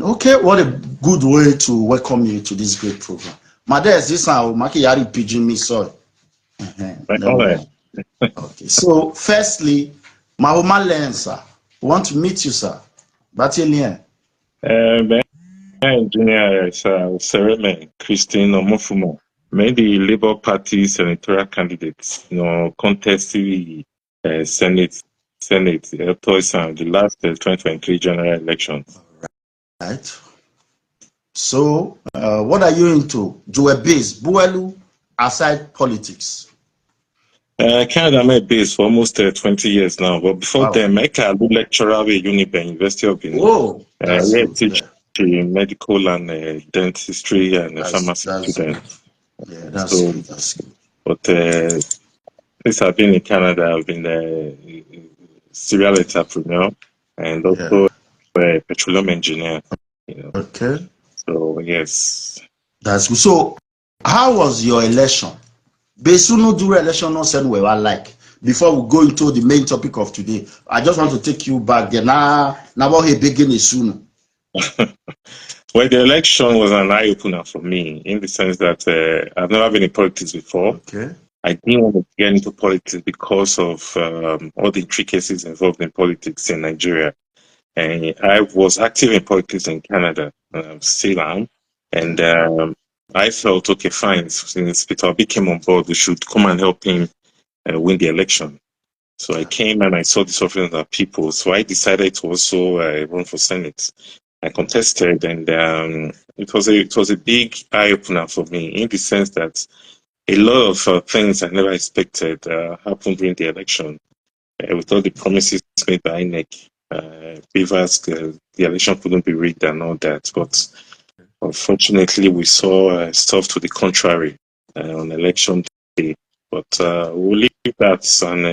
Okay, what a good way to welcome you to this great program. My dad is this now, Maki Yari Pidgin me sorry. All right. Okay, so firstly, my woman Lensa, want to meet you, sir. Batilian. My engineer is Sereme Christine Omofumo. Made the Labour Party senatorial candidates, contest the Senate, the last 2023 general election. Right. So, what are you into? Joe base, Buelu, aside politics. Canada made base for almost 20 years now, but before then, I was lecturer at Uniben, University of Benin. Whoa, that's good. Teach medical and dentistry and pharmacy students. Yeah, that's good. That's good. But since I've been in Canada, I've been a serial entrepreneur and also a petroleum engineer. Okay. So yes. That's good. So, how was your election? Besuno do election not said we were like. Before we go into the main topic of today, I just want to take you back there. Now what he begin soon. Well, the election was an eye opener for me in the sense that I've never been in politics before. Okay. I didn't want to get into politics because of all the intricacies involved in politics in Nigeria. And I was active in politics in Canada, still am. And I felt, okay, fine, since Peter Obi came on board, we should come and help him win the election. So I came and I saw the suffering of people. So I decided to also run for Senate. I contested, and it was a big eye opener for me in the sense that a lot of things I never expected happened during the election. With all the promises made by INEC, the election couldn't be rigged and all that. But unfortunately, we saw stuff to the contrary on election day. But we'll leave that on.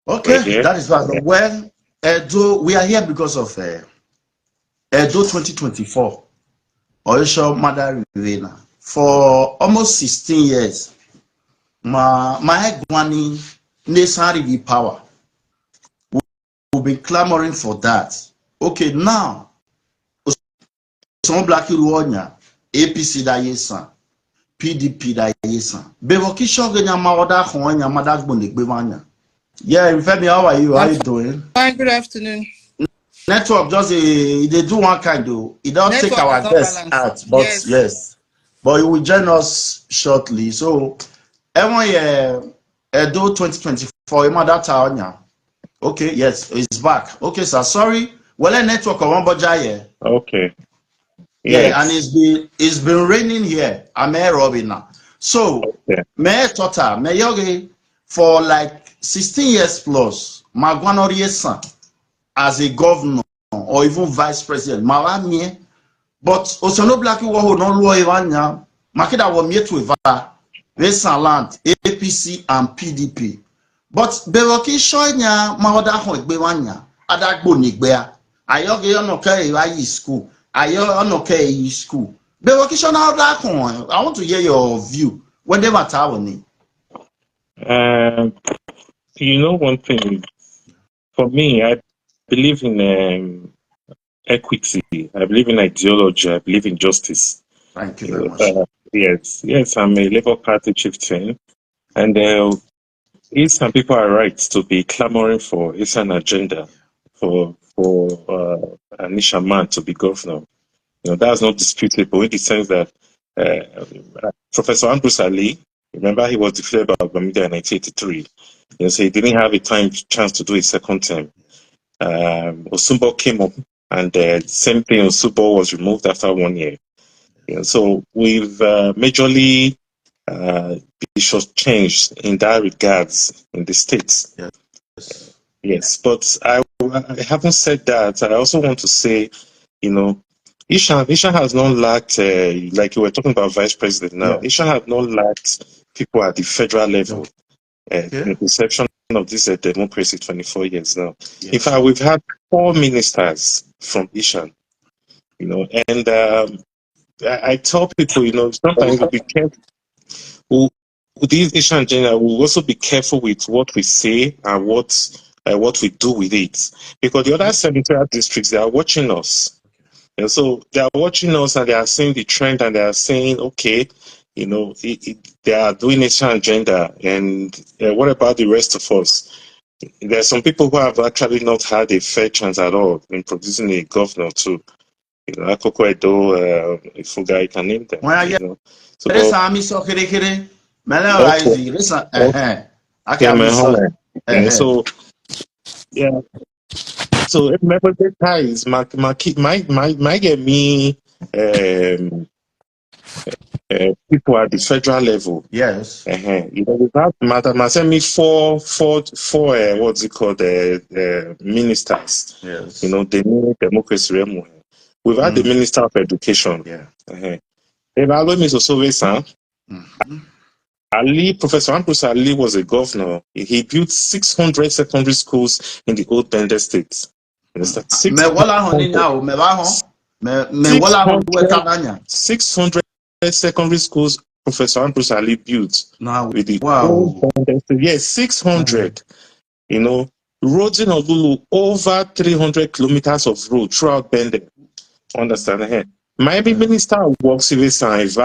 Okay, that is right. Well, Edo, we are here because of Edo 2024. Oisho Mother Rivena. For almost 16 years, my Gwani Nesari the power. We'll be clamoring for that. Okay, now, some black Ruonya, APC da yesan, PDP da yesan. Bevo kisho genya mawada khwanya madak bonik bevanya. Yeah, Femi, how are you? How are you doing? Fine, good afternoon. Network just they do one kind though. It don't take our guests out, but yes. But you will join us shortly. So everyone Edo 2024, that okay, yes, it's back. Okay, sir. Sorry. Well, a network of one budget. Okay. Yes. Yeah, and it's been raining here. I'm here, Robin now. So Mayor Tota, Mayor for like 16 years plus, Magwanori son as a governor or even vice president, Mawanye, but Osono Blackie Waho no law Ivanya, Makeda was made to Eva, Vesan Land, APC and PDP. But Beroki Shonya, Mahoda Hogbewanya, Adagbo Nigbea, Ayoge Onoke Iwayi school, Ayonoke school. Beroki Shona Odakon, I want to hear your view. When they matter on it. One thing, for me, I believe in equity. I believe in ideology. I believe in justice. Thank you very much. Yes, I'm a Labour Party chieftain, and if some people are right to be clamoring for an agenda for Anisha Man to be governor. That's not disputable in the sense that Professor Ambrose Ali, remember he was declared by Bamida in 1983. So he didn't have a chance to do his second term. Osumbo came up, and same thing. Osumbo was removed after 1 year. So we've majorly changed in that regards in the states. Yes, but I haven't said that. I also want to say, Ishan has not lacked, like you were talking about vice president now, Ishan has not lacked people at the federal level in the perception of this democracy 24 years now. In fact, we've had 4 ministers from Ishan, and I tell people, sometimes we'll be careful. These Ishan general will also be careful with what we say and what what we do with it. Because the other senatorial districts, they are watching us. And so they are watching us and they are seeing the trend and they are saying, okay, you know, they are doing national agenda. And what about the rest of us? There are some people who have actually not had a fair chance at all in producing a governor too. You know, Akoko Edo, Ifuga, you can name them. Well, yeah. You know, so Resa so kere. Mele okay, rise. Resa. okay, yeah, so yeah, so remember the ties. My get me people at the federal level. Yes. You know, without matter, send me four what's it called, ministers. Yes. You know, the new democracy remu. We've had the Minister of Education. Yeah. Evaluate me so Mm-hmm. Ali, Professor Ambrose Ali was a governor. He built 600 secondary schools in the old Bender State. Me wala honi now. Me wa hon. Me wala hon we tabanya. 600 secondary schools Professor Ambrose Ali built Now, with the wow. old Bender State. Yes, 600. You know, roads in Olulu, over 300 kilometers of road throughout Bender. Understand? Maybe Minister of Works, Civil Science,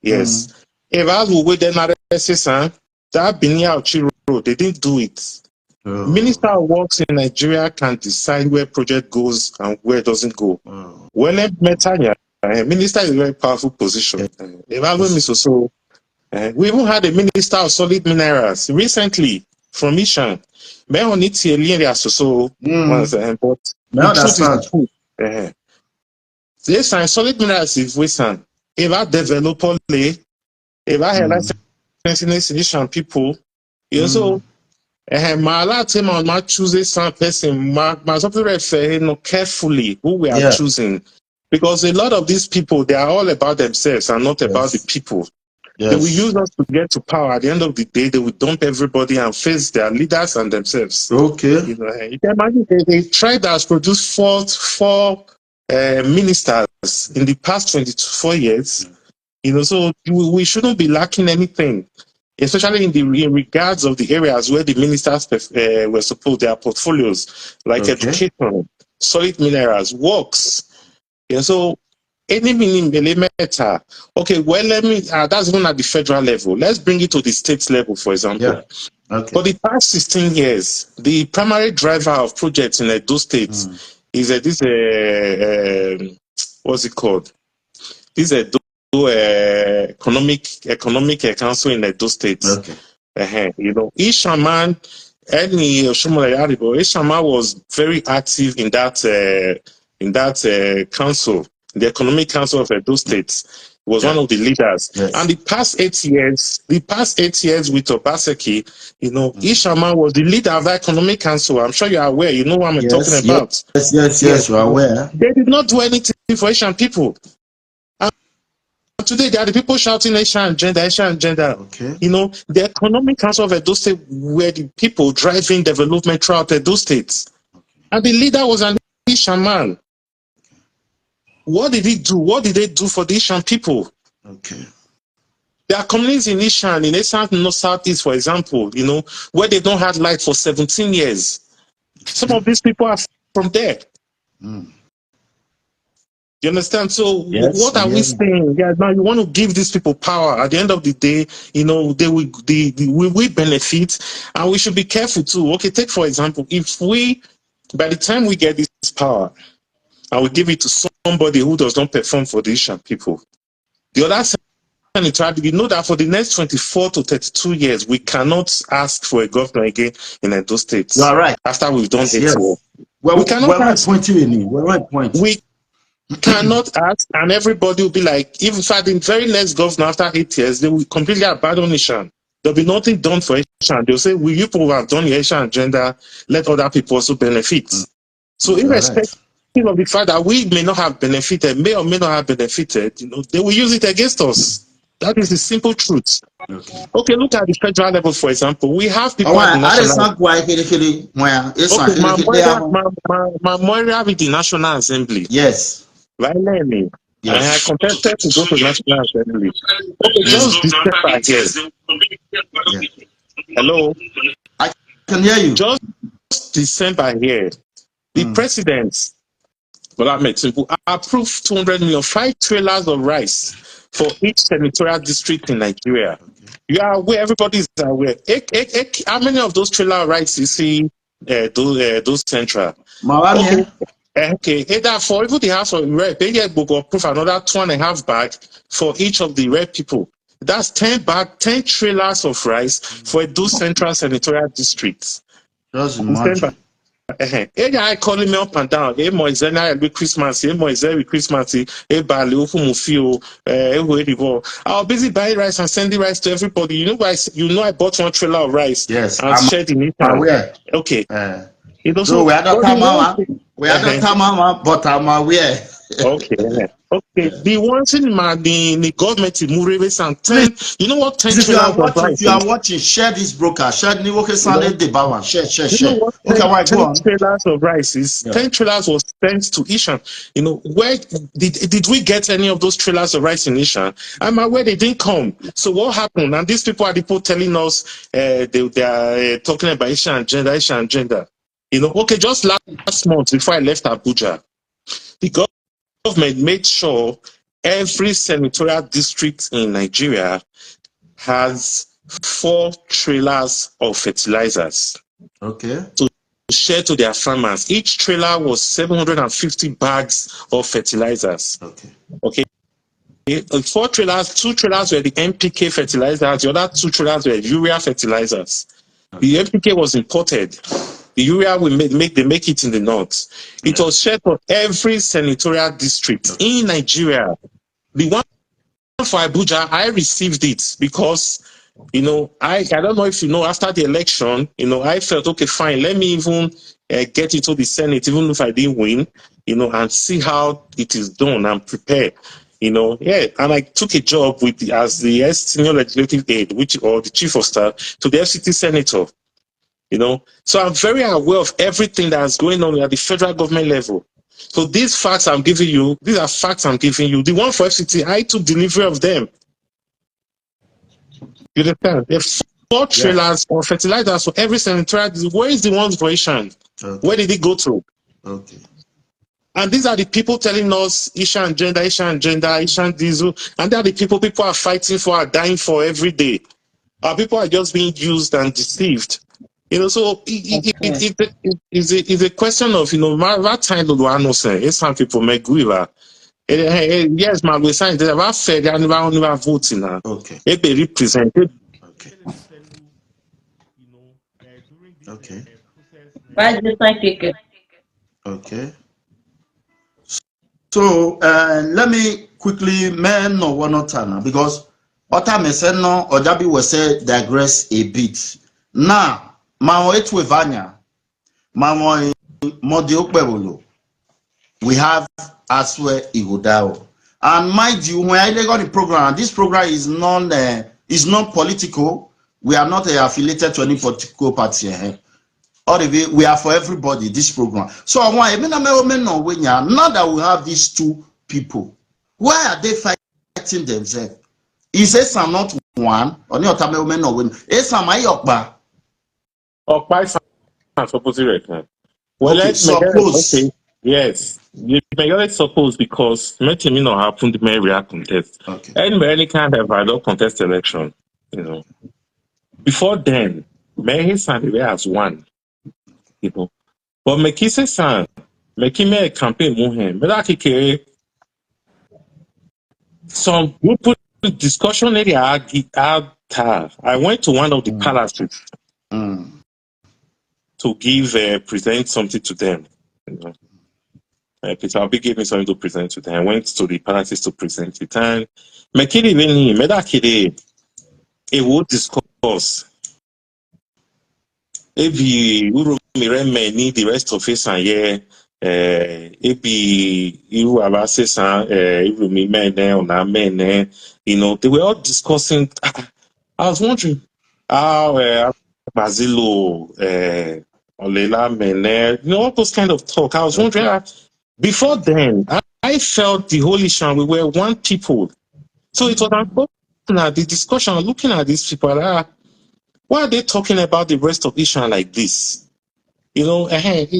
yes. If I was with another system, that Bini Road, they didn't do it. Minister of Works in Nigeria can decide where project goes and where it doesn't go. When Metanya, minister is a very powerful position. If I was so, we even had a minister of solid minerals recently from Ishan. But but the truth is the truth. This solid minerals is Western. If I develop only, if I had license people, you know, my last time on my choosing some person, my something very carefully who we are choosing, because a lot of these people, they are all about themselves and not about the people. They will use us to get to power. At the end of the day, they will dump everybody and face their leaders and themselves. Okay. You know, you can imagine they tried to produce four ministers in the past 24 years. You know, so we shouldn't be lacking anything, especially in regards of the areas where the ministers were supposed their portfolios, like education, solid minerals, works. You know, so any millimeter. Okay, well, let me. That's even at the federal level. Let's bring it to the state level, for example. For the past 16 years, the primary driver of projects in Edo State is this. What's it called? This Edo Economic Council in Edo State. You know, Ishaman, Ishaman was very active in that council. The Economic Council of Edo State was one of the leaders. And the past 8 years with Obaseki, you know, Ishaman was the leader of that Economic Council. I'm sure you are aware. You know what I'm talking about. Yes, you are aware. They did not do anything for Asian people. And today, there are the people shouting Asian agenda. Okay. You know, the Economic Council of Edo State were the people driving development throughout Edo State. And the leader was an Asian man. What did he do? What did they do for the Asian people? Okay. There are communities in Ishan, in Esan, North, Southeast, for example, you know, where they don't have light for 17 years. Some of these people are from there. You understand? So what are we saying? Now you want to give these people power. At the end of the day, you know, we benefit, and we should be careful too. Okay, take for example, if by the time we get this power, and we give it to somebody who does not perform for the Asian people, the other side, you know that for the next 24 to 32 years, we cannot ask for a governor again in Edo State. You are right. After we've done it. Well, we cannot ask. We cannot ask, and everybody will be like, if in fact the very next governor after 8 years, they will completely abandon Ishan. There'll be nothing done for Ishan. They'll say, you people have done your Asian agenda, let other people also benefit. So irrespective of the fact that we may not have benefited, may or may not have benefited, you know, they will use it against us. That is the simple truth. Okay, look at the federal level, for example. We have people at the national. With the National Assembly. Yes. Right, I had contested to go to the National Assembly. Okay, just this paper here. Hello. I can hear you. Just December here, the president, Bola Ahmed Tinubu, approved 200 million, 5 trailers of rice for each senatorial district in Nigeria. You are aware, everybody is aware. How many of those trailer of rice you see those central? Okay. Okay, either for even the house of rep, they get book approve another 2.5 bags for each of the rep people. That's 10 trailers of rice for those central senatorial districts. Just imagine. I calling me up and down. Mo is every Christmas. Mo is every Christmas. I'll busy buying rice and sending rice to everybody. You know, guys. You know, I bought 1 trailer of rice. Yes, and shared in it. Aware. Okay. So we are not Tamama. We are not Tamama, but I'm aware. Okay. Okay. The ones in the government in Murebe and 10. You know what? 10 if you are watching, rice, if you are watching, share this broker. Share Niwoke Sunday the Bawan. Share. You know what? Okay, why go on? 10 trailers of rice is 10 trailers was sent to Ishan. You know, where did we get any of those trailers of rice in Ishan? I'm aware they didn't come. So what happened? And these people are the people telling us they are talking about Ishan agenda. You know, okay, just last month before I left Abuja, the government made sure every senatorial district in Nigeria has 4 trailers of fertilizers. Okay. To share to their farmers. Each trailer was 750 bags of fertilizers. Okay. 4 trailers, 2 trailers were the NPK fertilizers, the other 2 trailers were urea fertilizers. The NPK was imported. The urea they make it in the north. It was shared for every senatorial district in Nigeria. The one for Abuja, I received it because, you know, I don't know if you know, after the election, you know, I felt, okay, fine, let me even get into the Senate, even if I didn't win, you know, and see how it is done and prepare, you know. Yeah, and I took a job as the senior legislative aide, or the chief of staff to the FCT senator, you know. So I'm very aware of everything that's going on at the federal government level. So these facts I'm giving you, these are facts I'm giving you. The one for FCT, I took delivery of them. You understand? There's 4 trailers of fertilizers for every senatorial. Where is the ones for Ishan? Okay. Where did it go to? Okay. And these are the people telling us Ishan agenda, Ishan diesel. And they are the people are fighting for, are dying for every day. Our people are just being used and deceived. You know, so it's a question of, you know, what time do I know? It's some people make guiva. Yes, my we signed that about fair and never voting now. Okay. It be represented. Okay. Okay. Okay. So let me quickly no one time because what I said no Ojabi will say digress a bit. Now, my it with Vanya, my we have Aswe Igodao. And mind you, when I got the program, this program is not political. We are not affiliated to any political party. We are for everybody, this program. So I want now that we have these 2 people, why are they fighting themselves? Is Esam not one? Or not Esam Ayokba? Or quite supposed. Well, let's suppose. Okay. Yes. You may suppose because nothing not happened may react contest. Okay. Any kind of adult contest election, you know. Before then, May Sandy has won. You know. But Mekise San, Mekime a campaign muhem. But that some group discussion area I went to one of the palaces to present something to them. You know. Peter Obi gave me something to present to them. I went to the palaces to present it. And Medakide, it would discuss. Maybe the rest of us and yeah, maybe you have access men, you know, they were all discussing. I was wondering how Basilo, Olela Mene, you know, all those kind of talk. I was wondering. Before then, I felt the whole issue, we were one people. So it was unfortunate, the discussion, looking at these people, Why are they talking about the rest of Ishan like this? You know,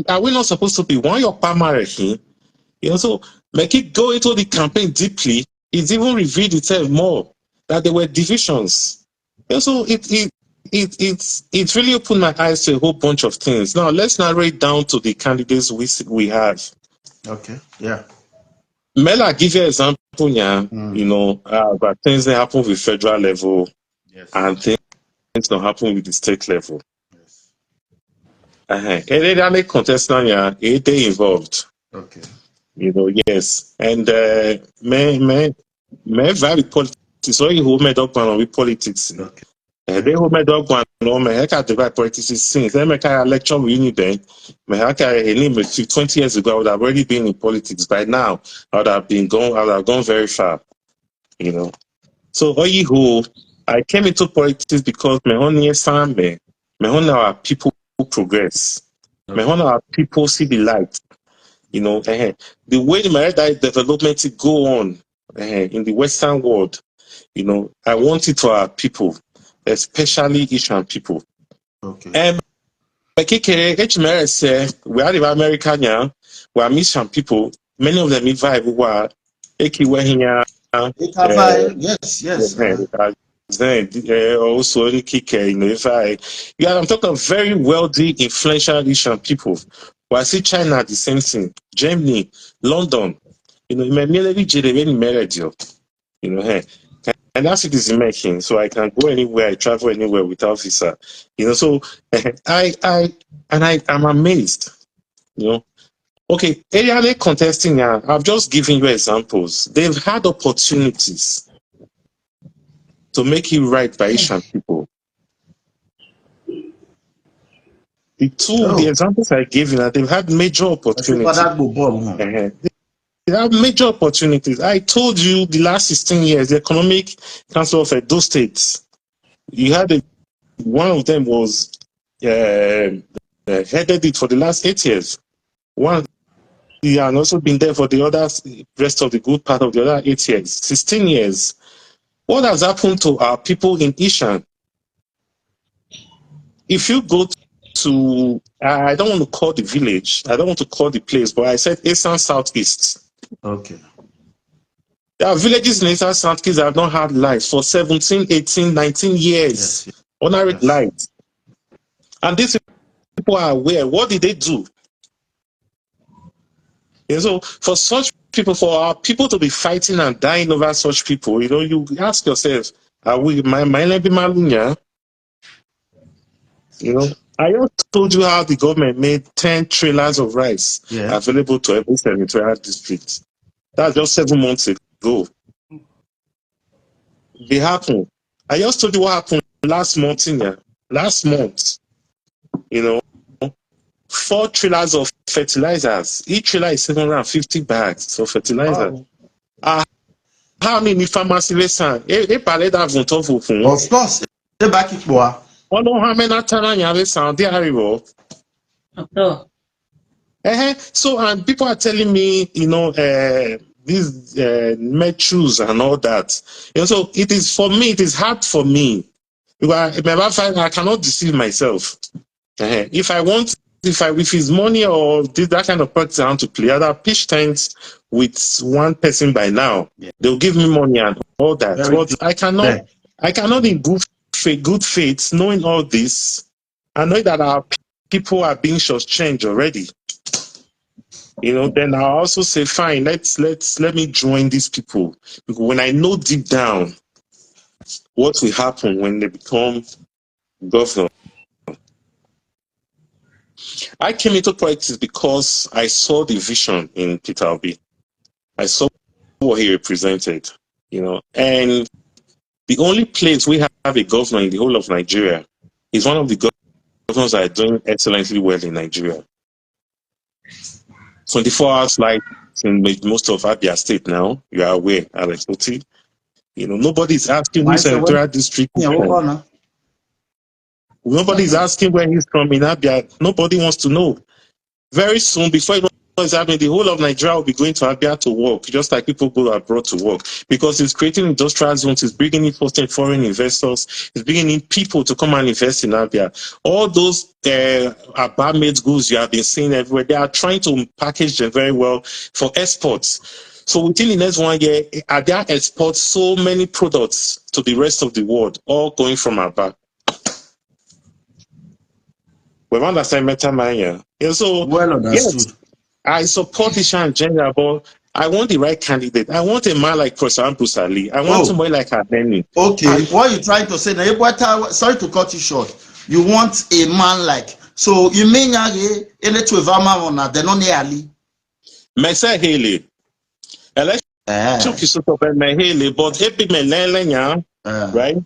are we not supposed to be one your primary? You know, so make it go into the campaign deeply. It even revealed itself more that there were divisions. You know, so it really opened my eyes to a whole bunch of things. Now let's narrow it down to the candidates we have. Okay. Yeah. Mela give you an example, yeah. You know, about things that happen with federal level and things that happen with the state level. Any contestant, yeah, they involved. Okay. You know, yes. And me very politics. So you who made up on with politics. Okay. They who made up on no me I can't divide politics since they make a lecture with you then. Me I can 20 years ago I would have already been in politics. By now I would have gone very far. You know. So who I came into politics because me only me only our people progress. Me only our people see the light. You know, the way the maritime development go on in the Western world, you know, I want it for our people, especially Asian people. Okay. We are the American now, we are Asian people, many of them vibe were Yes. Also, you know, I'm talking of very wealthy, influential Asian people. Well, I see China, the same thing. Germany, London, you know, you know, and that's citizen making. So I can go anywhere, I travel anywhere without visa. You know, so I'm amazed. You know, okay, area contesting. I've just given you examples. They've had opportunities to make it right by Asian people. The examples I gave you, they've had major opportunities. They have major opportunities. I told you the last 16 years, the Economic Council of those states, you had one of them was headed it for the last 8 years. One, he had also been there for the other rest of the good part of the other 8 years, 16 years. What has happened to our people in Ishan? If you go to, I don't want to call the village, I don't want to call the place, but I said Eastern Southeast. Okay. There are villages in Eastern Southeast that have not had lights for 17, 18, 19 years. Honoring lights. And these people are aware. What did they do? And so for such people, for our people to be fighting and dying over such people, you know, you ask yourself, are we you know, I just told you how the government made 10 trailers of rice available to every senatorial district. That's just 7 months ago. They happened. I just told you what happened last month in here. Last month, you know, 4 trailers of fertilizers. Each trailer is 750 bags of fertilizer. Wow. How many pharmacy listen? Of course. The back it boy. So, and people are telling me, you know, these metros and all that. And so it is for me, it is hard for me. I cannot deceive myself. If it's money or that kind of practice I want to play, I'll pitch tents with one person by now. They'll give me money and all that. But I cannot in good faith, knowing all this, I know that our people are being shortchanged already. You know, then I'll also say, fine, let me join these people. Because when I know deep down what will happen when they become governor. I came into politics because I saw the vision in Peter Obi. I saw what he represented, you know, and the only place we have a governor in the whole of Nigeria is one of the governors that are doing excellently well in Nigeria. 24 hours light in most of Abia State now, you are aware, Alex Oti. You know, nobody's asking who's senatorial district. Nobody's asking where he's from in Abia. Nobody wants to know. Very soon, before you know is happening, the whole of Nigeria will be going to Abia to work, just like people go abroad to work, because it's creating industrial zones, it's bringing in foreign investors, it's bringing in people to come and invest in Abia. All those Abba-made goods you have been seeing everywhere, they are trying to package them very well for exports. So within the next 1 year, Abia exports so many products to the rest of the world, all going from Abba. We understand Metamania. And so, Well understood. yes, I support Isha in general, but I want the right candidate. I want a man like Professor Ambusali. I want somebody like Adeni. Okay, what you trying to say now? Sorry to cut you short. You want a man like, so you mean to Ali? Mese Haley. Election is sort of a Haley, but happy me right?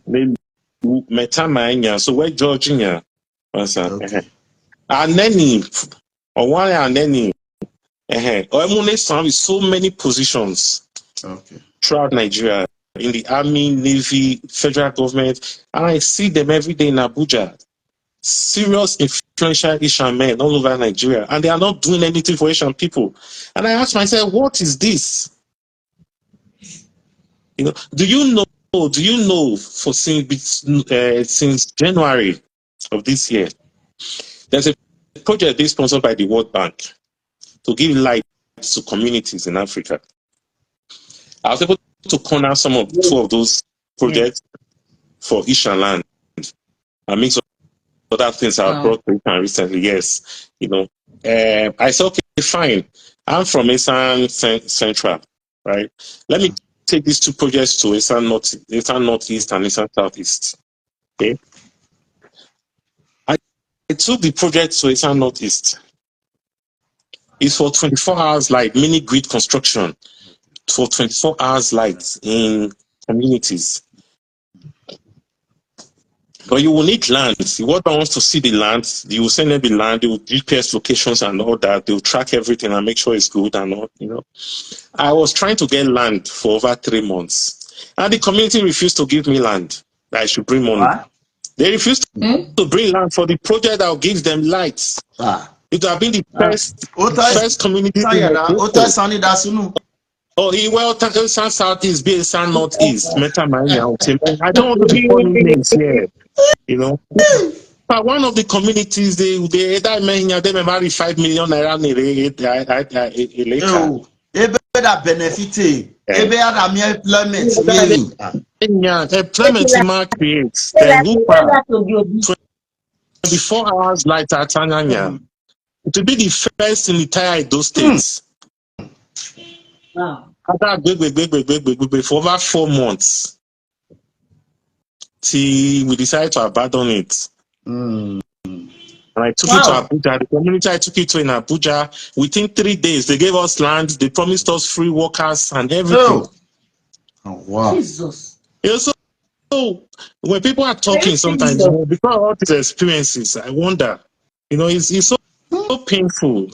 Metamania. So we're Georgia. And then, or one and then. With so many positions throughout Nigeria, in the army, navy, federal government, and I see them every day in Abuja. Serious influential Asian men all over Nigeria, and they are not doing anything for Asian people. And I ask myself, what is this? You know, do you know for since January of this year, there's a project being sponsored by the World Bank to give light to communities in Africa. I was able to corner two of those projects for Ishan land. I mean, some other things I brought to Ishan recently. Yes, you know, I said, okay, fine. I'm from Isan Central, right? Let me take these two projects to Isan Northeast and Isan Southeast. Okay, I took the project to Isan Northeast. It's for 24 hours light, mini grid construction for 24 hours light in communities. But you will need land. The World Bank wants to see the land. You will send them the land. They will GPS locations and all that. They will track everything and make sure it's good and all. You know, I was trying to get land for over 3 months, and the community refused to give me land. That I should bring money. What? They refused to bring land for the project that will give them lights. It would have been the first community. Oh, San Southeast, be San Northeast, Metamania. I don't want to be calling names here, you know. But one of the communities, they marry 5 million naira. Employment creates. Then 24 hours light at Tanyanya. To be the first in the entire those states. Wow. For over 4 months, till we decided to abandon it. And I took it to Abuja. The community I took it to in Abuja, within 3 days, they gave us land. They promised us free workers and everything. Oh wow! Jesus. Yeah, so when people are talking, sometimes you know, because of all these experiences, I wonder. You know, it's so painful.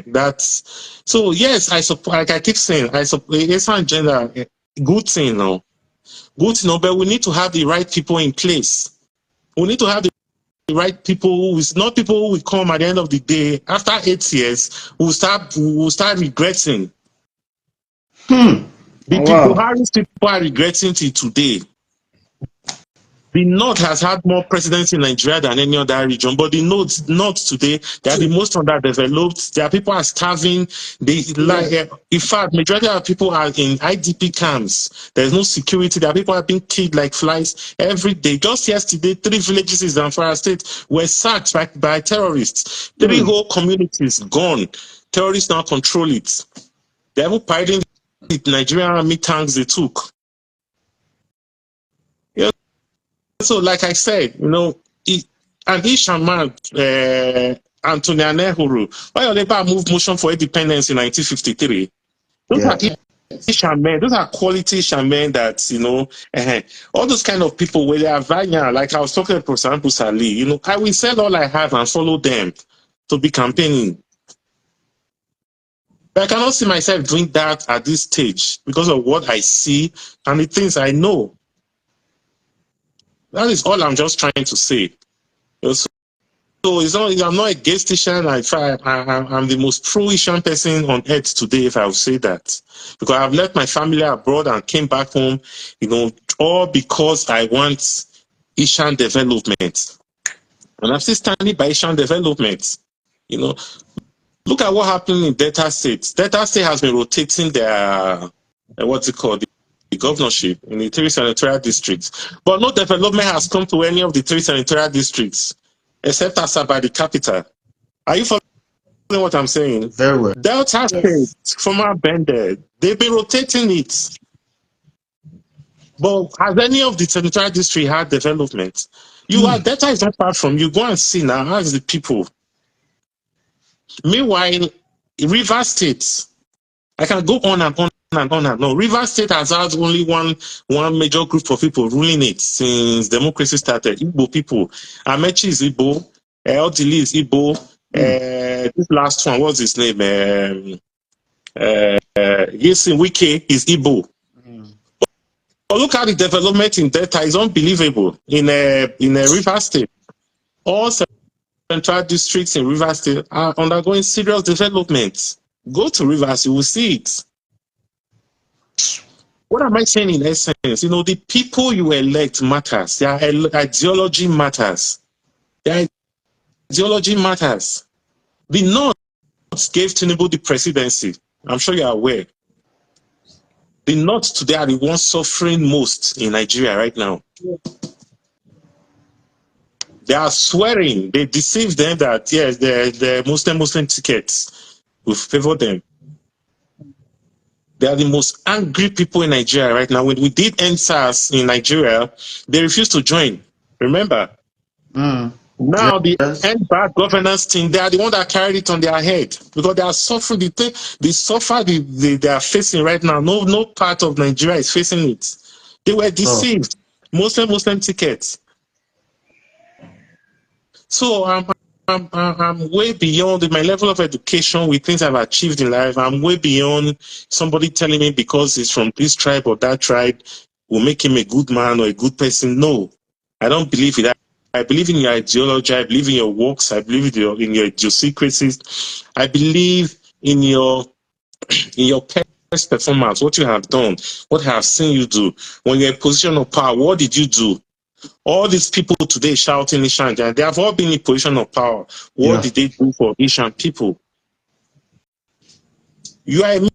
That's so. Yes, I support. Like I keep saying, I support. It's not gender. Good thing, no. Good thing, no. But we need to have the right people in place. We need to have the right people. It's not people who will come at the end of the day after 8 years. We'll start regretting. The Buhari's people are regretting till today. The North has had more presidents in Nigeria than any other region, but the North today, they are the most underdeveloped. Their people are starving. In fact, majority of people are in IDP camps. There's no security. Their people are being killed like flies every day. Just yesterday, 3 villages in Zamfara State were sacked by terrorists. 3 whole communities gone. Terrorists now control it. They haven't pardoned the Nigerian army tanks they took. So, like I said, you know, and Ishaman, Anthony Anehuru, why Oleba moved motion for independence in 1953? Those are Ishamen, those are quality Ishamen that, you know, all those kind of people where they are valiant. Like I was talking to Professor Ambusali, you know, I will sell all I have and follow them to be campaigning. But I cannot see myself doing that at this stage because of what I see and the things I know. That is all I'm just trying to say. it's not, I'm not against Ishan. I'm the most pro-Ishan person on earth today, if I would say that. Because I've left my family abroad and came back home, all because I want Ishan development. And I'm still standing by Ishan development. Look at what happened in Delta State. Delta State has been rotating their, what's it called, the governorship in the 3 senatorial districts. But no development has come to any of the 3 senatorial districts, except Asaba, the capital. Are you following what I'm saying? Very well. Delta State, former Bended, they've been rotating it. But has any of the senatorial district had development? Delta is not far from you. Go and see now. Ask the people. Meanwhile, River State, I can go on and on and on and on. River State has had only one major group of people ruling it since democracy started. Igbo people. Amechi is Igbo. Eldili is Igbo. This last one, what's his name? Yesin Wike is Igbo. But look at the development in Delta. It's unbelievable. In a River State, all central districts in River State are undergoing serious development. Go to Rivers, you will see it. What am I saying in essence? The people you elect matters. Their ideology matters. Their ideology matters. The North gave Tinubu the presidency. I'm sure you're aware. The North today are the ones suffering most in Nigeria right now. They are swearing, they deceive them that yes, the Muslim tickets will favor them. They are the most angry people in Nigeria right now. When we did NSAS in Nigeria, they refused to join. Remember? Now the end bad governance team, they are the one that carried it on their head because they are suffering the thing. They suffer they are facing right now. No part of Nigeria is facing it. They were deceived. Muslim tickets. So I'm way beyond my level of education with things I've achieved in life. I'm way beyond somebody telling me because he's from this tribe or that tribe will make him a good man or a good person. No, I don't believe in that. I believe in your ideology. I believe in your works. I believe in your idiosyncrasies. I believe in your best performance, what you have done, what I have seen you do. When you're in a position of power, what did you do? All these people today shouting Ishan, they have all been in position of power. What did they do for Ishan people? You are a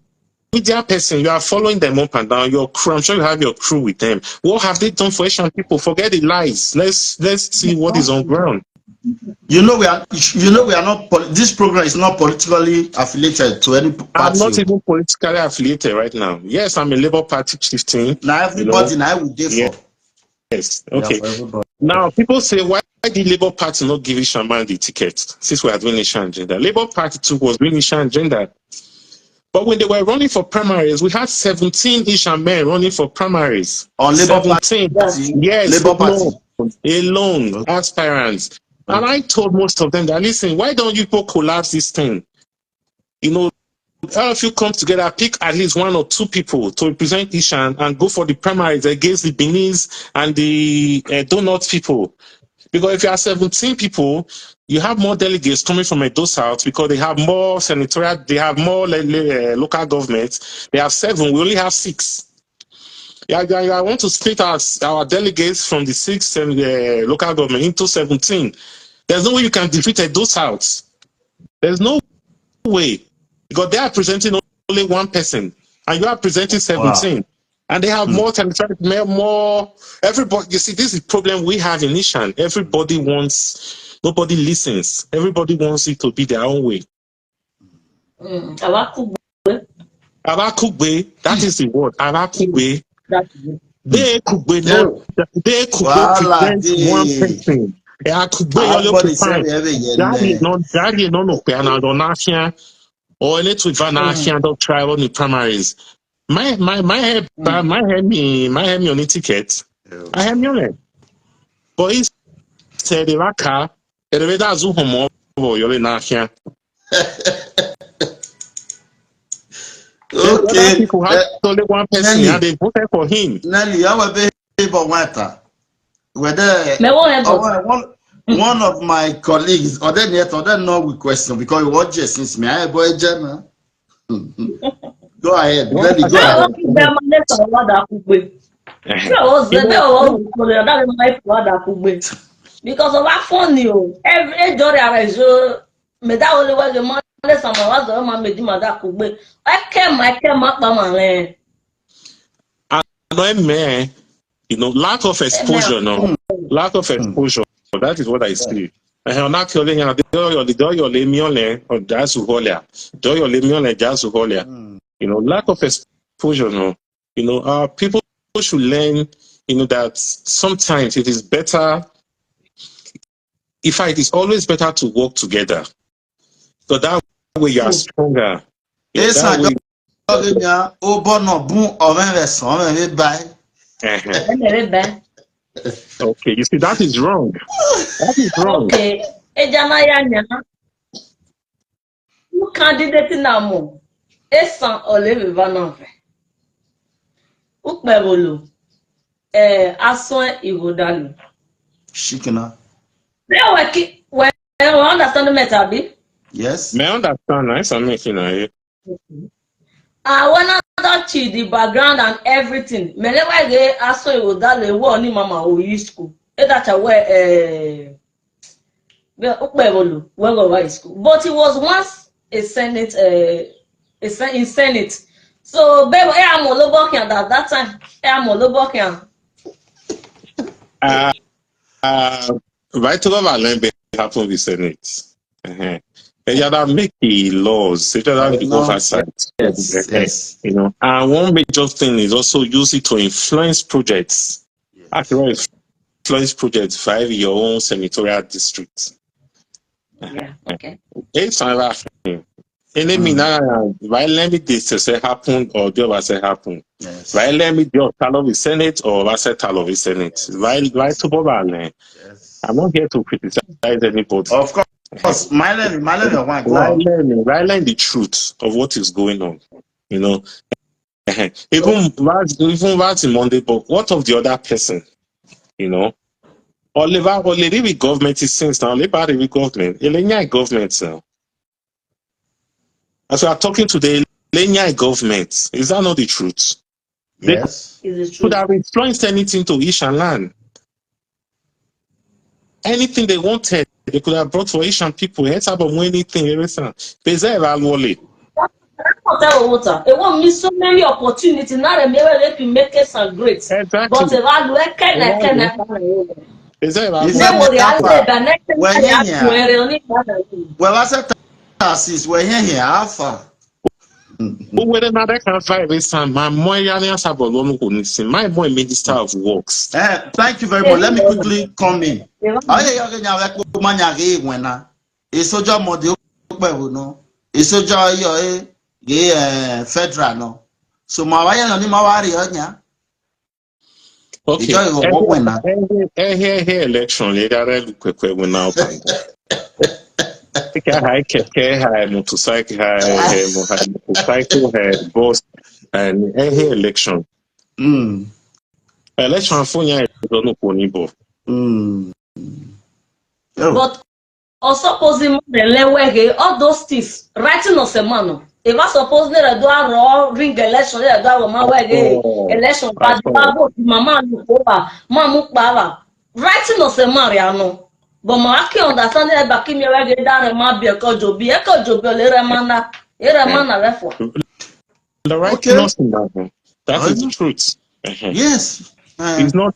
media person. You are following them up and down. Your crew, I'm sure you have your crew with them. What have they done for Ishan people? Forget the lies. Let's see what is on ground. We are not. This program is not politically affiliated to any party. I'm not even politically affiliated right now. Yes, I'm a Labour Party chieftain. Now everybody now will do for. Yes. Okay. Now people say, why did Labour Party not give Ishan man the ticket since we are doing Ishan gender? Labour Party too was doing Ishan gender. But when they were running for primaries, we had 17 Ishan men running for primaries. On Labour Party? Yes. Labour Party. Alone aspirants. And I told most of them that, listen, why don't you people collapse this thing? All of you come together, pick at least 1 or 2 people to represent Ishan and go for the primaries against the Benin and the Donut people. Because if you are 17 people, you have more delegates coming from Edo South because they have more senatorial, they have more local governments. They have 7, we only have 6. I want to split our delegates from the 6 local government into 17. There's no way you can defeat Edo South. There's no way. Because they are presenting only 1 person, and you are presenting 17. Wow. And they have more everybody. You see, this is the problem we have in Ishan. Everybody wants, nobody listens. Everybody wants it to be their own way. Abakugbe, that is the word. Abakugbe. They could present 1 person. Or let's with don't travel in the primaries. My head me on the ticket. I have me on it. But he said the raka, the that's homo or you're in Asia. Okay. People have only 1 person and they voted for him. Nelly, I will be able water. Whether one of my colleagues, or then no we question because you watch it since me. I boy Jenna. Go ahead. Let me go ahead. Because of our funny, every jory I me that only was the money some was the man made that could be. I came up by my land. Man, you know, lack of exposure, no, lack of exposure. That is what I see. And not killing you, the door your lemion or jazzuholia, do your lemion jazzuholia. You know, lack of exposure, no. You know, people should learn, you know, that sometimes it is better. In fact, it is always better to work together. So that way you are stronger. Yeah, that way. Okay, you see, that is wrong. That is wrong. Okay, who candidate now? Esan Oleve Vanove. Ukbebolo. Aswan Igodalu. Shikina. When understand the matter, be? Yes. May I understand? Nice, I'm making it. When I don't see the background and everything, me never get Aswan Igodalu. Wo ni mama o school. That's where Ukbebolo where go high school. But he was once a senate. In Senate. So, baby, I'm Olobokian at that time. I'm Olobokian. Right to the happen with Senate. They gotta make the laws, they gotta be oversight. Yes. You know, and one major thing is also use it to influence projects. Actually, influence projects via your own senatorial district. Yeah, okay. It's another thing. Enemy now, why let me this say happen or the other say happen? Yes. Why let me do tell of the Senate or I say tell of the Senate? Why to Boba? Yes. I'm not here to criticize anybody. Of course, my learning, why learn the truth of what is going on. You know, even what's in Monday, but what of the other person? You know, Oliver with government is since now. Oliver with government, Elenia government now. As we are talking to the Elenia government, is that not the truth? Yes. Is it Could true? have influenced anything to Ishan land. Anything they wanted, they could have brought for Asian people. It's about anything, everything. There's a value. It won't miss so many opportunities. Now they can make it so great. Exactly. But if I look There's a well, I said, we're here, Alpha. Whether not that can fight this time, my minister of works. Thank you very much. Let me quickly come in. Isoja mode okpewo no. Isoja yo federal no. So ma wa yan ni ma wa ri onya. Okay. Election le dare kwekwe we now pan. High keke, high motorcycle, high bus, and election. Election for you don't know. But also supposing all those things writing of a man. If I suppose they do a ring election, they do a election, but mama writing of a man, but my key understand that back in your get down and might be a kojo, be a kojo, the right nothing that is the truth. Yes. It's not.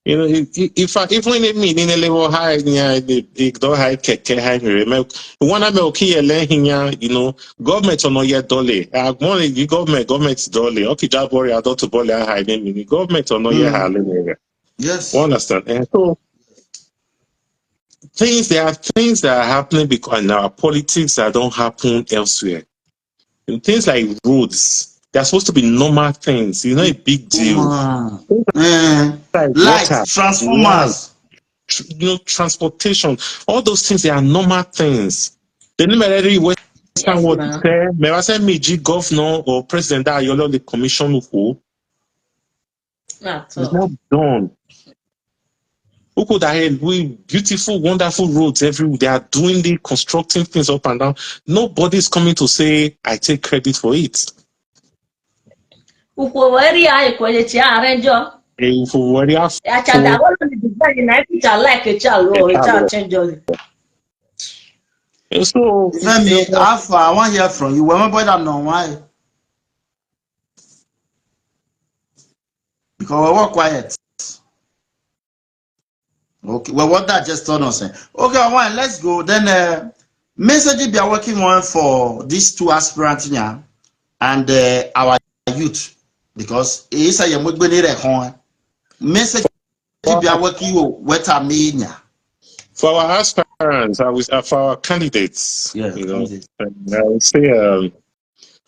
You know, if even in me in a level high, the high keke high remember one of my key you know, government or not yet dolly. The government's dolly. Okay, Jabori, I don't to bolly high name government or not yet high. Yes. You understand? And so things that are happening because in our politics that don't happen elsewhere. And things like roads. They're supposed to be normal things, you know, a big deal. Lights, transformers, you know, transportation, all those things, they are normal things. They never really Western world say, may I say, Meiji governor or president that you the commission who it's not done. Look at we beautiful, wonderful roads everywhere. They are doing the constructing things up and down. Nobody's coming to say I take credit for it. So Femi, Alpha, I want to hear from you. Remember that no why? Because we were quiet. Okay, well, what that just told us. Okay, one, let's go. Then, message we are working on for these two aspirants here and our youth, because it's a young message we are working with our mean. For our aspirants, for our candidates, Yeah, you know, I would say,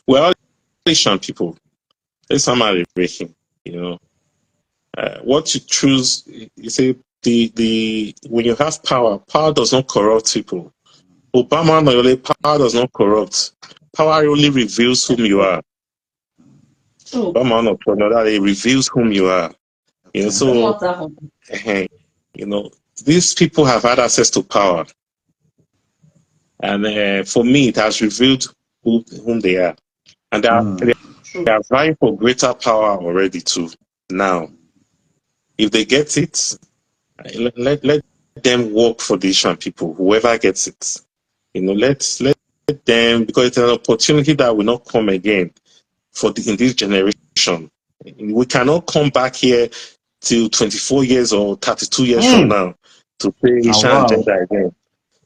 well, Asian people, it's somebody breaking, you know. What you choose, you say, when you have power does not corrupt people. Obama, power does not corrupt. Power only reveals whom you are. Obama, it reveals whom you are. You know, so, you know, these people have had access to power. And for me, it has revealed whom they are. And they are vying for greater power already too. Now, if they get it, let them work for the Asian people, whoever gets it. You know, let them, because it's an opportunity that will not come again in this generation. We cannot come back here till 24 years or 32 years from now to play Asian agenda again.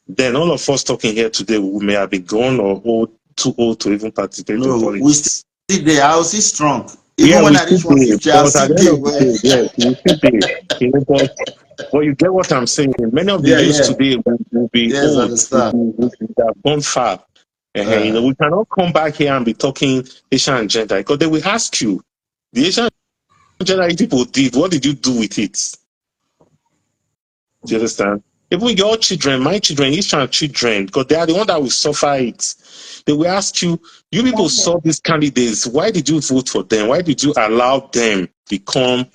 Then all of us talking here today, we may have been gone or too old to even participate in politics. We still there. I will see strong. Even when I reach 150, I'll still there. Yes, we still there. But you get what I'm saying. Many of the youth today will be old. Will have gone far. You know, we cannot come back here and be talking Asian agenda because they will ask you, the Asian agenda people did, what did you do with it? Do you understand? Even your children, my children, Asian children, because they are the ones that will suffer it. They will ask you, you people saw these candidates, why did you vote for them? Why did you allow them to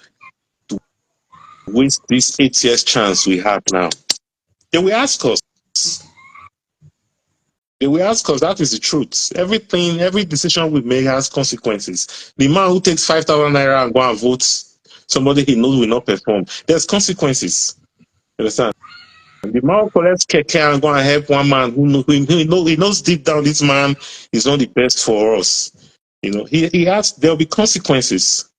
waste this 8 years chance we have now? They will ask us. They will ask us, that is the truth. Every decision we make has consequences. The man who takes 5,000 naira and go and votes somebody he knows will not perform, there's consequences. You understand? And the man who collects keke and go and help one man who knows deep down this man is not the best for us. You know, there'll be consequences.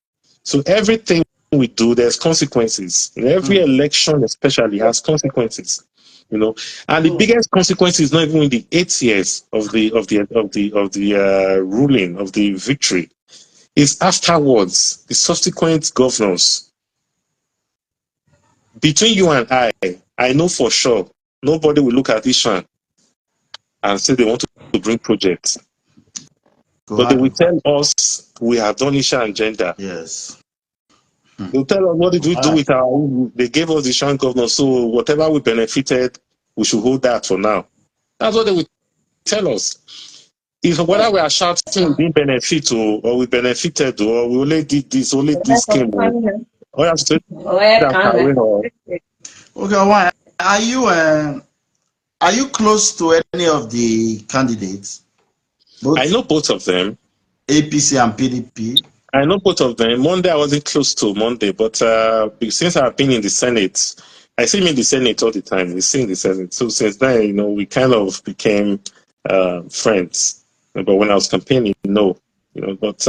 So everything we do, there's consequences. In every election, especially, has consequences. You know, and the biggest consequence is not even in the 8 years of the ruling of the victory. It's afterwards, the subsequent governors. Between you and I know for sure nobody will look at Ishan and say they want to bring projects. But they will tell us we have done Ishan agenda. Yes. They'll tell us what did we do with they gave us the Ishan governor, so whatever we benefited, we should hold that for now. That's what they will tell us. If whether we are shouting we didn't benefit or we benefited or we only did this, only this scheme. Okay, why are you close to any of the candidates? I know both of them. APC and PDP. I know both of them. Monday I wasn't close to Monday, but since I've been in the Senate, I see him in the Senate all the time. We see in the Senate. So since then, you know, we kind of became friends. But when I was campaigning, no, you know. But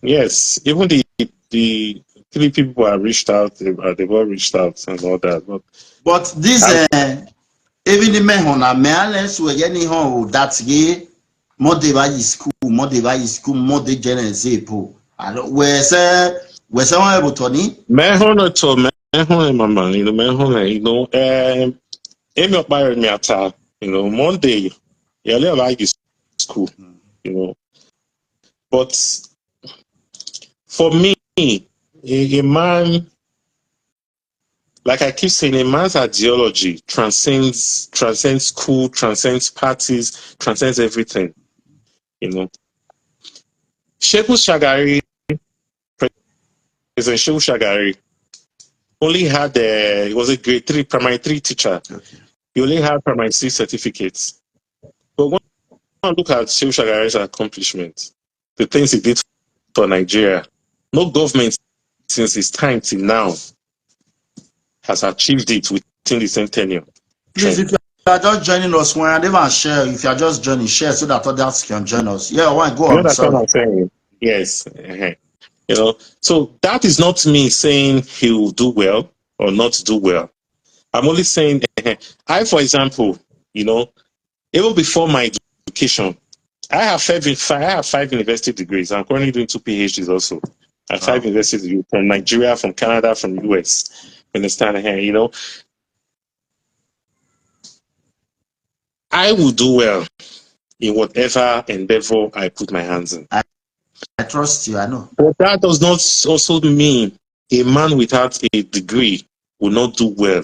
yes, even the PDP people have reached out. They've all reached out and all that. But this even the men on a manless were getting home that's gay. More device school, more general zepo. Where someone able to need? Mehona to Mehona, mama, you know, Mehona, you know, Amy up by me at, you know, Monday, yeah, like school, you know. But for me, a man, like I keep saying, a man's ideology transcends school, transcends parties, transcends everything. You know, Shehu Shagari, President Shehu Shagari, only had he was a grade 3, primary 3 teacher. Okay. He only had primary 6 certificates. But when I look at Shehu Shagari's accomplishments, the things he did for Nigeria, no government since his time till now has achieved it within the same tenure. Please, if you are just joining us, when I never share, if you are just joining, share so that others can join us. Yeah, why go You on? understand what I'm saying? Yes. You know, so that is not me saying he will do well or not do well. I'm only saying, I, for example, you know, even before my education, I have 5 university degrees. I'm currently doing 2 PhDs also. I have 5 university degrees from Nigeria, from Canada, from US. Understand? You know, I will do well in whatever endeavor I put my hands in. I trust you, I know. But that does not also mean a man without a degree will not do well.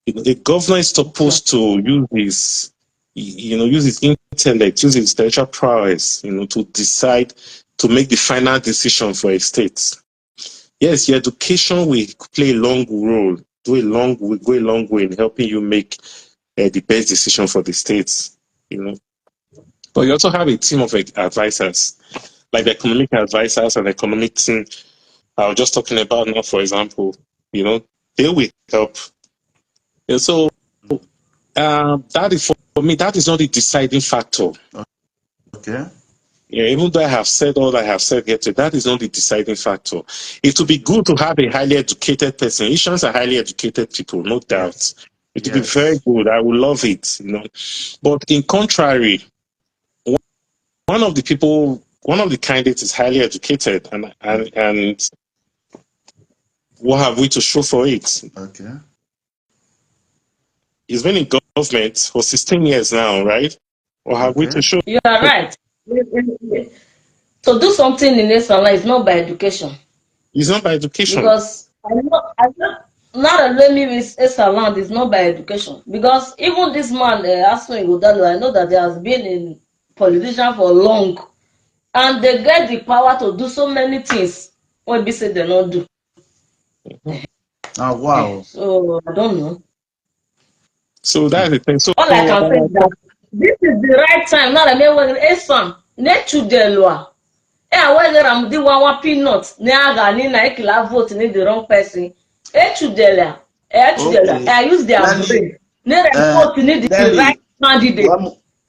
You know, a governor is supposed to use his intellect, use his intellectual prowess, to decide, to make the final decision for a state. Yes, your education will play a long role, go a long way in helping you make the best decision for the states. But you also have a team of advisors, like the economic advisors and economic team I was just talking about now, for example. They will help. And so that is, for me, that is not the deciding factor. Okay. Yeah, even though I have said all I have said here today, that is not the deciding factor. It would be good to have a highly educated person. Asians are highly educated people, no doubt. Yes. It would be very good. I would love it, But in contrary, one of the candidates is highly educated, and what have we to show for it? Okay. He's been in government for 16 years now, right? What have we to show? You are right. To do something in this life is not by education. It's not by education. Because I know not only me with Esaland is not by education. Because even this man, Asmin Godalo, I know that he has been in politician for long. And they get the power to do so many things what we say they not do. Oh, wow. So I don't know. So that's the thing. So all I can say is that this is the right time. Now I mean when Esan nechu de loi. Whether I'm the one peanut, I vote need the wrong person. I use their brain. Vote need the right candidate.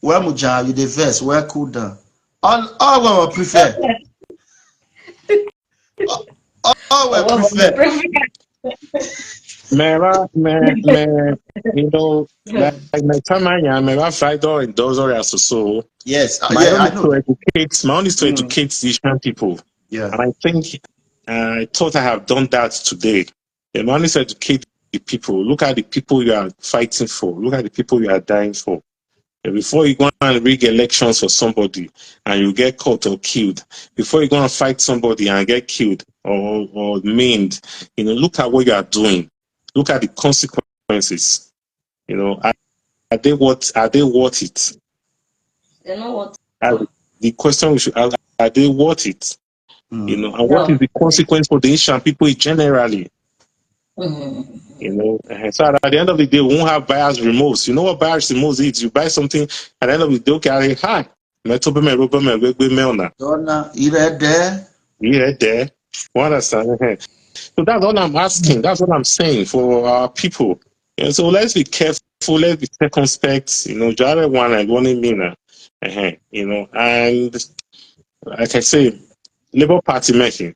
Where Muja, you the verse, where cool down. All we prefer. All we prefer. Like my time I am fighter in those areas or so. Yes, my own is to educate the Asian people. Yeah. And I think I thought I have done that today. The man is to educate the people. Look at the people you are fighting for. Look at the people you are dying for. And before you go and rig elections for somebody and you get caught or killed, before you go and fight somebody and get killed or maimed, look at what you are doing. Look at the consequences. Are they worth it? You know what? The question we should ask: are they worth it? And what is the consequence for the Asian people generally? So at the end of the day, we won't have buyer's remorse. You know what buyer's remorse is? You buy something at the end of the day, okay, hi. There. Understand? So that's all I'm asking. That's what I'm saying for our people. So let's be careful. Let's be circumspect. Jare one and one in and like I say, Labour Party making.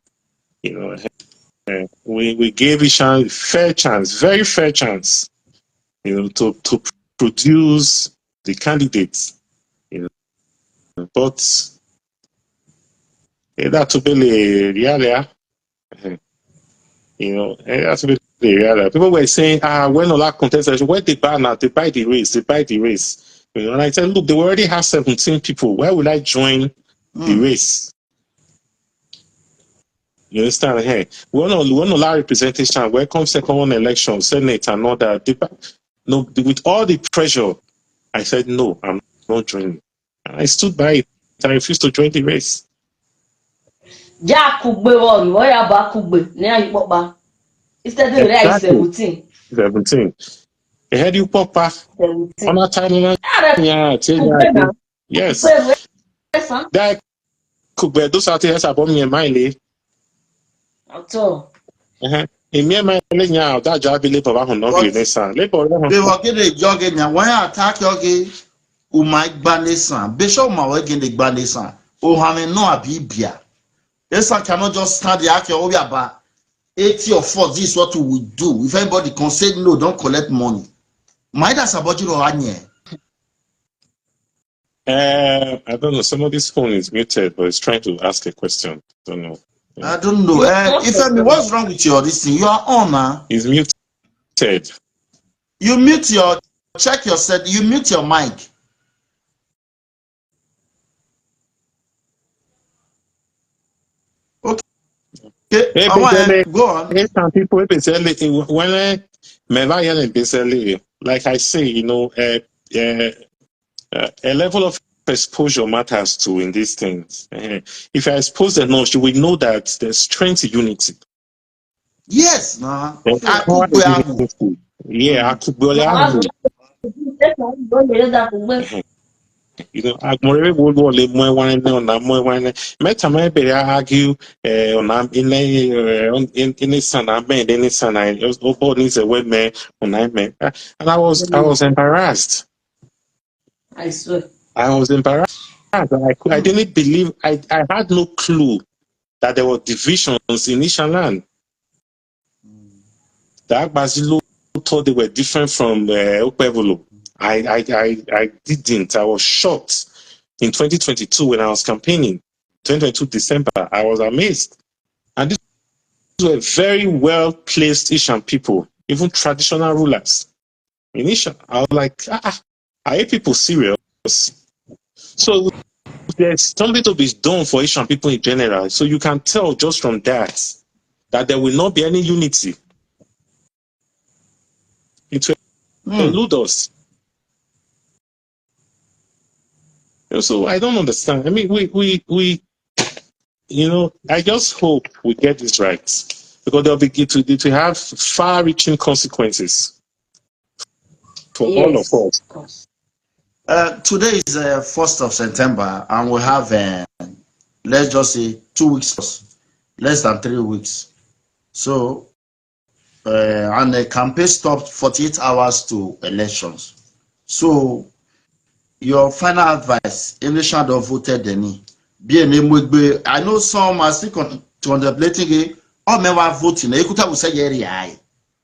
We gave Ishan fair chance, very fair chance, to produce the candidates. But that to be the that's to be the people were saying, when all that contestation, where they buy now, they buy the race. And I said, look, they already have 17 people. Why would I join the race? You understand? Hey, we want to allow representation. Welcome second one election, Senate and all that. No, with all the pressure, I said no, I'm not joining. And I stood by it. I refused to join the race. Instead of right 17. 17. You heard you papa. 17. On a time, yeah, yes. That could be those out here about me and my At all. In me, my now that job labor on no son. Labor. They were getting jogging and when I attack yogi, who might ban this son. Bishop Mawagan the Bandesan. Oh, having no abibia. Yes, I cannot just stand the act of about 80 or 40. This is what we will do. If anybody can say no, don't collect money. My that's about you or I don't know. Some of this phone is muted, but it's trying to ask a question. Don't know. I don't know. If I mean, what's wrong with your this thing? You are on, man. It's muted. You mute your check your set. You mute your mic. Okay. Hey, Go on. Hey, some people when like I say, you know, a level of exposure matters too in these things. If I expose enough, you will know that there's strength in unity. Yes, nah. Yeah, you know, Agmore would more one on more one. Met a be argue in his son, I made in his son. I was needs a web man on I met, and I was embarrassed. I swear. I was embarrassed. I didn't believe. I had no clue that there were divisions in Ishaland. That Basilo thought they were different from Okpevolo. I didn't. I was shocked. In 2022, when I was campaigning, 2022 December, I was amazed. And these were very well-placed Ishan people, even traditional rulers. In Ishan, I was like, are you people serious? So there's something to be done for Ishan people in general. So you can tell just from that there will not be any unity. It will elude us. So I don't understand. I mean, we you know, I just hope we get this right, because it will have far-reaching consequences for all of us. Today is 1st of September, and we have let's just say 2 weeks, less than 3 weeks. So, and the campaign stopped 48 hours to elections. So, your final advice, English have voted any. I know some are still contemplating it. All men are voting. You could have said, yeah,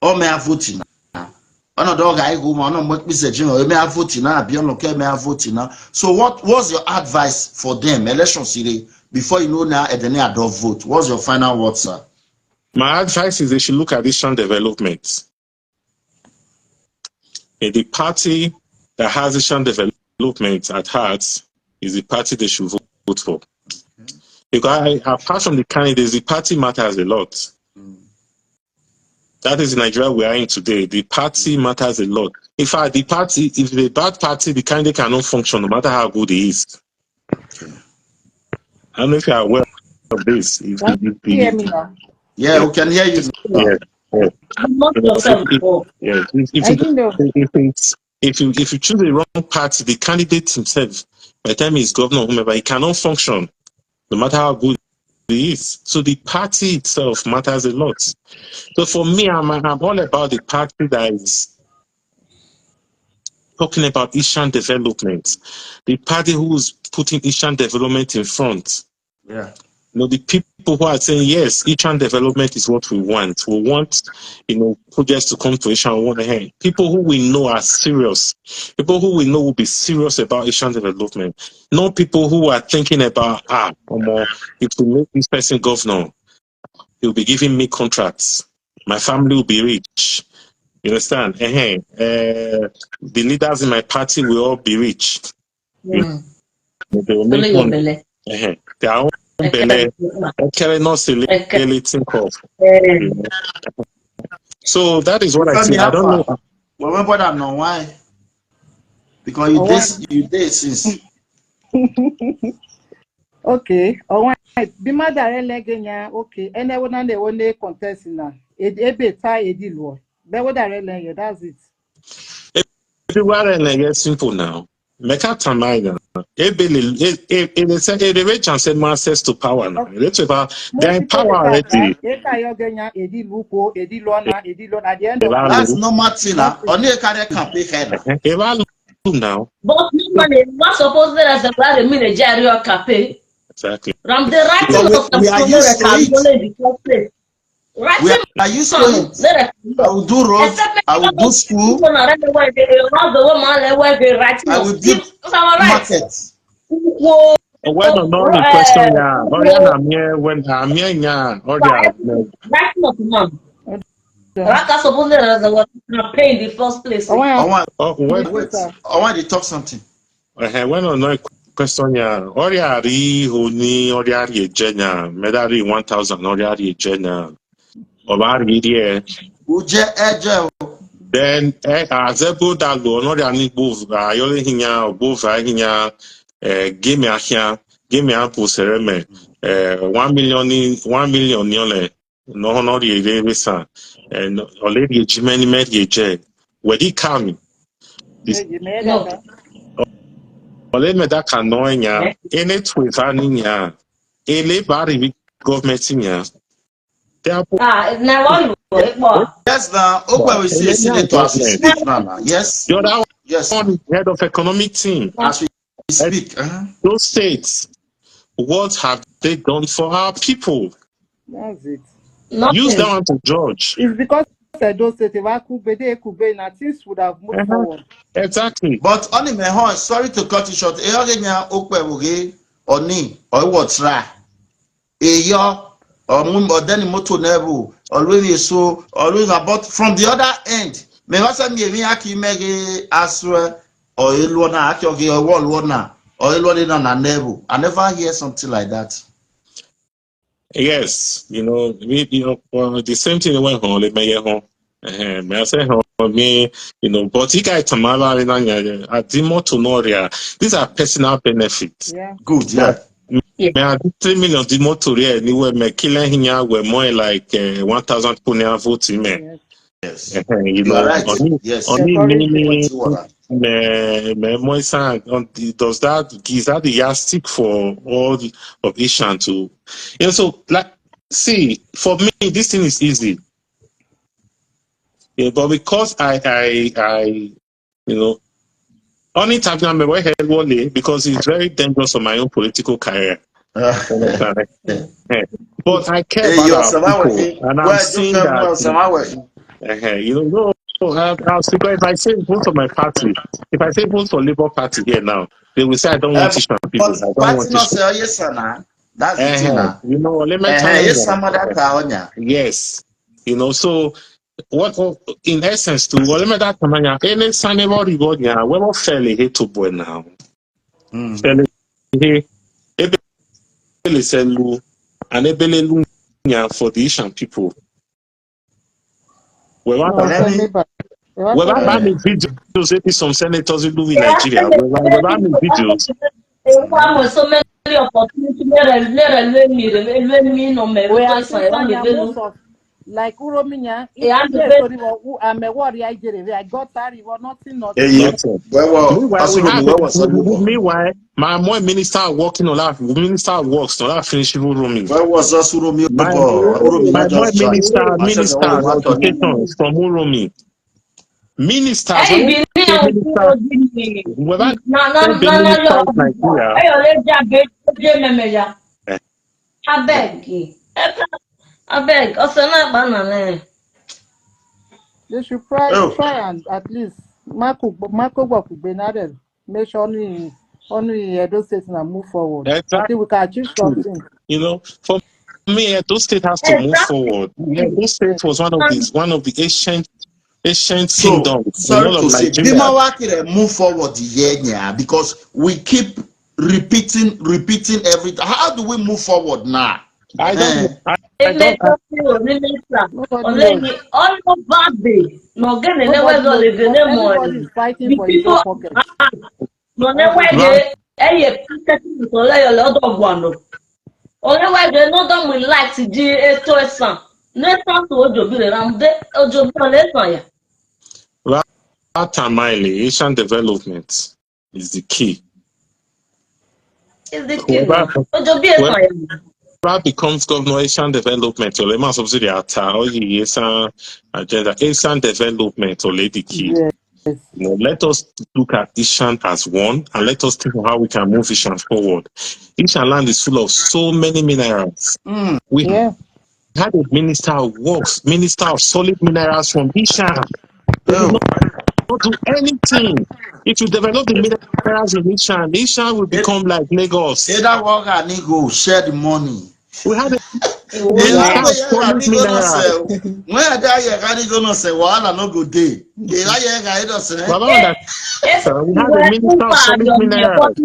all men are voting. On a dog, I go on what Mr. General, may have voting now, beyond okay, may have voting now. So, what was your advice for them, election city, before you know now at the near door vote? What's your final word, sir? My advice is they should look at Ishan development. The party that has Ishan development at heart is the party they should vote for. Because apart from the candidates, the party matters a lot. That is the Nigeria we are in today. The party matters a lot. In fact, the party, if the bad party, the candidate cannot function no matter how good he is. I don't know if you are aware of this. Can you hear me now? Yeah, we can hear you. If you choose the wrong party, the candidate himself, by the time he's governor or whomever, he cannot function, no matter how good he is. So the party itself matters a lot. So for me, I'm all about the party that is talking about Ishan development. The party who's putting Ishan development in front. Yeah. You know, the people who are saying, yes, Ishan development is what we want. We want, you know, projects to come to Ishan. People who we know are serious. People who we know will be serious about Ishan development. Not people who are thinking about, if we make this person governor, he'll be giving me contracts. My family will be rich. You understand? The leaders in my party will all be rich. They will make money. Their own belly. So that is what I think. I don't know. Remember that now why? Because you did since. Okay. All right. Bima dare legenya. Okay. Ene wona ne wone contest na. ebe tie ediluo. Be what that that's it. Everywhere and simple now. Make up Tamaya. They rich and said access to power now. They're in power already. That's normal thing now. Only carry campaign head. Now. But normally, not supposed to as a brother mean Jerry or Cafe. Exactly. From the writing of the We are used to it. We are used to it. I will do roads. I will do school. I will build markets. When on all the question, when I'm young, or writing of man. Raka supposed to pay in the first place. I want to talk something. When on no question, Oriari, who ni Oriari Jenya, Medari 1,000 Oriari Jenya, Obari here. Then as a good alone, Oriani Bove, Ayoli Hinya, Bove Hinya, give me a here, give me a pusereme, 1 million yole, no honor ye visa, and already Jimmy met ye jet. Where he come? No. Ole me da kano nya ene twiza ni nya ele bari government nya Now yes now we see a senator as we speak now. Yes. The other yes one is head of economic team as we speak. Those states, what have they done for our people? That's it. Use that one to judge. It's because those states things would have moved forward. Exactly. But only me sorry to cut you short. Eogenya okwebuge oni or what try. Eyo or then moto nebu always so always about from the other end. Me wasa mi aki mege aswe or elwana aki oge or wona or elwana na nebu. I never hear something like that. Yes, the same thing went on. Let me home. I say me, but you guys Tamala these are personal benefits. Yeah. Good, yeah. Me 3 million the motor anyway me killing here were more like 1,000 punya voting me. Yes. You are right. Yes. Only does that is that the yardstick for all of Ishan to so like see for me this thing is easy. Yeah, but because I only type number my head one because it's very dangerous for my own political career. But I care about our people, and I'm seeing that. I'll see, if I say vote for my party, if I say vote for Labour Party here now, they will say I don't want Ishan people. I don't want Ishan. That's the thing now. Let me tell you. Yes. So what in essence to what let me that any sanable reward yeah, we will fairly hate to boy now. Fairly selu and ebele for the Ishan people. We want videos maybe some senators who do in Nigeria. We want videos. So many opportunities. Like Urominya, I got tired, nothing. Meanwhile, my minister are working on that. Minister works on that finish rooming. Where was us Uromi? My minister education from Uromi. Ministers. I beg. They should try and at least Marco Benadel make sure only Edo State now move forward. Exactly. I think we can achieve something. For me, Edo State has to move forward. Edo State was one of the ancient kingdoms. Sorry to say, move forward because we keep repeating everything. How do we move forward now? I don't. Nobody's fighting for his own pocket. Only why they not done with light to do Nesan to Ojobire Ramde Ojobire Lesan ya. Ultimately, Asian development is the key. Is the key now. Ojobire Lesan ya. Whoever becomes governor, Asian development, or Lema subsidy Asian agenda, Asian development, or the key. Yes. You know, let us look at Ishan as one, and let us think of how we can move Ishan forward. Ishan land is full of so many minerals. We had a minister of works, minister of solid minerals from Ishan. They did not do anything. If you develop the minerals in Ishan will become like Lagos. That work I need go share the money. We had a solid minerals. When I die, I can't go no say wahala no go day. We had a minister of solid minerals.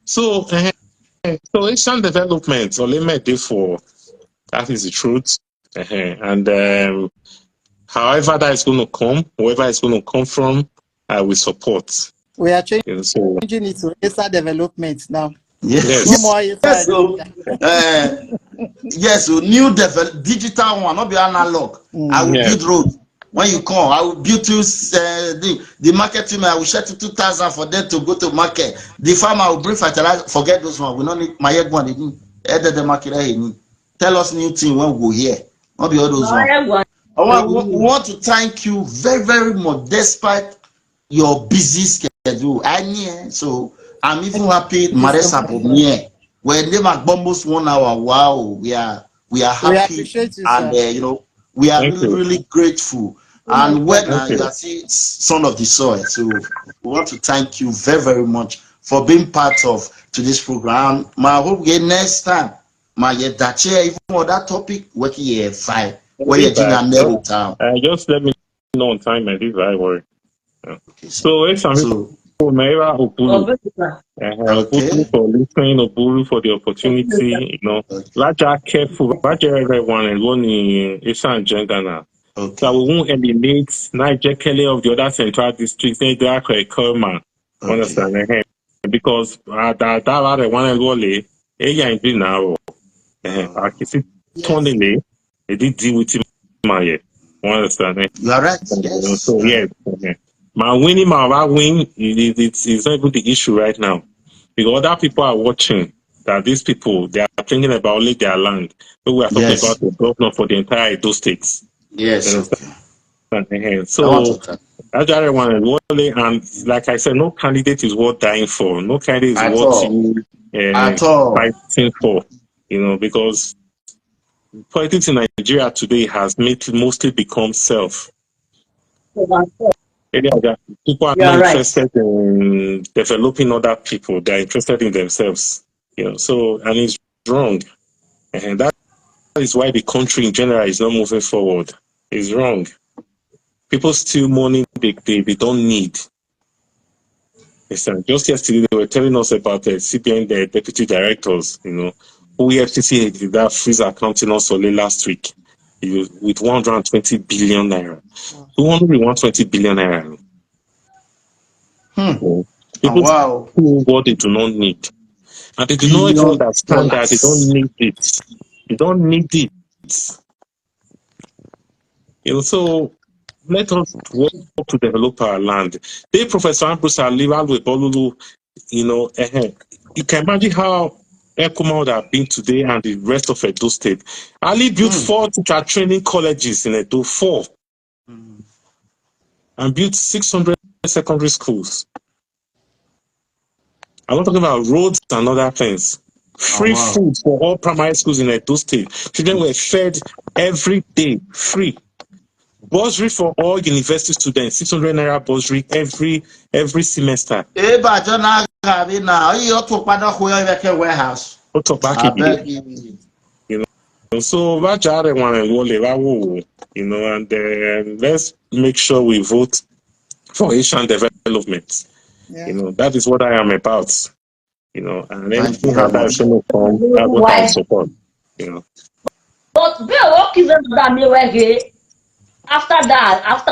So Asian development, that is the truth. And however that is going to come, whoever it's going to come from, we support. We are changing it to Asian development now. Yes. No more yes, so new digital one, not be analog. I will build road. When you come, I will build you the market team. I will share to 2,000 for them to go to market. The farmer will bring fertilizer. Forget those one. We don't need my head one. Either the market. Tell us new thing when we go here. Not be all those one. We want to thank you very, very much, despite your busy schedule. So I'm even happy. Maresa Bomie. When they make almost 1 hour. Wow, we are happy, and you know. We are really grateful. And when you are son of the soil, so we want to thank you very, very much for being part of today's program. I hope next time, even on that topic, working here fine. Where you're doing narrow town. Just let me know on time, and I worry. So it's Oburu for listening, Oburu for the opportunity, you know. Larger careful, larger everyone and one in Asian agenda now. So we won't eliminate Niger Kelly of the other central districts, Understand? Because that one and only, now. I can see they did deal with him. Understand? You are right. Yes. So yes. My winning, my win, it's not even the issue right now. Because other people are watching that these people, they are thinking about only their land. But we are talking about the governor for the entire Edo states. Yes. So, that's the one. And like I said, no candidate is worth dying for. No candidate is worth fighting for. You know, because politics in Nigeria today has mostly become self. People are not interested in developing other people. They're interested in themselves. You know, so and it's wrong. And that is why the country in general is not moving forward. It's wrong. People steal money they don't need. Listen, just yesterday they were telling us about the CBN, the deputy directors, you know, who EFCC did that freeze accounting also last week with 120 billion naira. Who only 120 billion naira? People who what they do not need. And they do not even understand that they don't need it. They don't need it. You know, so let us work to develop our land. They, Professor Ambrose Aliwalu Bolulu, you know, you can imagine how Ekuma would have been today and the rest of Edo State. Ali built 4 teacher training colleges in Edo, 4. And built 600 secondary schools. I'm not talking about roads and other things. Free food for all primary schools in Edo State. Children were fed every day, free. Bursary for all university students, 600 naira bursary every semester. You know, so you know, and let's make sure we vote for Asian development. You know, that is what I am about. You know, and anything that is going to come, I will support. You know. But after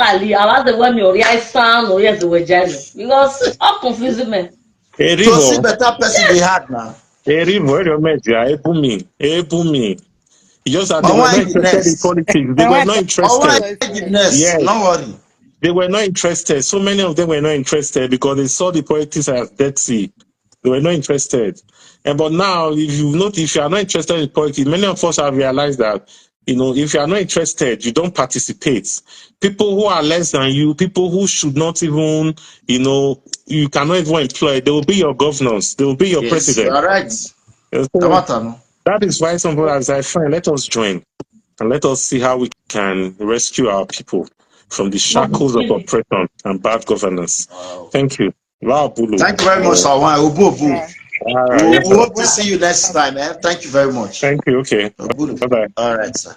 Ali, I was the one you realize sound or yes, the way because all confusing. To see better person they had now. It's just that But they were why not the interested in next? politics. They were not But why interested. the next? Yes, No worry. they were not interested. So many of them were not interested because they saw the politics as Dead Sea. They were not interested. But now, if you are not interested in politics, many of us have realized that, if you are not interested, you don't participate. People who are less than you, people who should not even, you cannot even employ, they will be your governors, they will be your Yes, you president. are right. So that is why some people are like, fine, let us join and let us see how we can rescue our people from the shackles of oppression and bad governance. Wow. Thank you. Thank you very much, Sawan. Yeah. All right, yes, We sir. hope to see you next time. Thank you very much. Thank you. Okay. Bye-bye. All right, sir.